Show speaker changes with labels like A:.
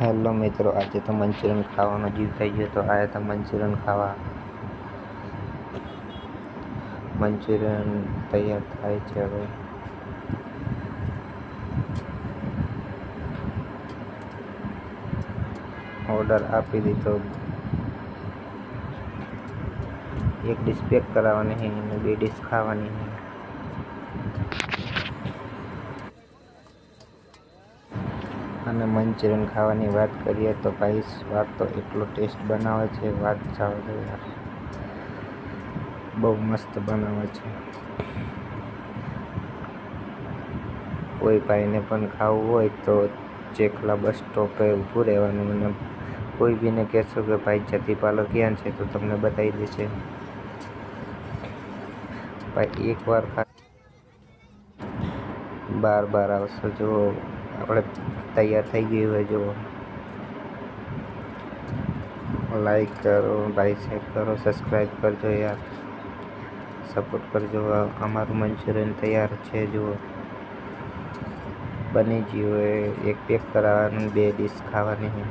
A: Hello મિત્રો, આજે તો મંચુરિયન ખાવાનો જીવ થઈ ગયો તો આયા હતા મંચુરિયન ખાવા. મંચુરિયન તૈયાર થાય છે હવે. ઓર્ડર આપી દીધો. એક ડિશ પેક કરાવવાની છે અને 2 ડિશ ખાવાની છે. અને મંચુરિયન ખાવાની વાત કરીએ તો ભાઈ સ્વાદ તો એટલો ટેસ્ટ બનાવે છે, વાત જાવ દો યાર. બહુ મસ્ત બનાવે છે. કોઈ ભાઈને પણ ખાવું હોય તો ચેખલા બસ સ્ટોપે ઊભું રહેવાનું અને કોઈ બીને કહેશો કે ભાઈ જતી પાર્લર ક્યાં છે તો તમને બતાવી દેશે. ભાઈ એકવાર બાર આવશો. જો આપણે તૈયાર થઈ ગયું હોય, જો લાઈક કરો, ભાઈ શેર કરો, સબસ્ક્રાઈબ કરજો યાર, સપોર્ટ કરજો. અમારું મંચુરિયન તૈયાર છે. જુઓ બની ગયું હોય. એક પેક કરાવવાનું, 2 ડિશ ખાવાની છે.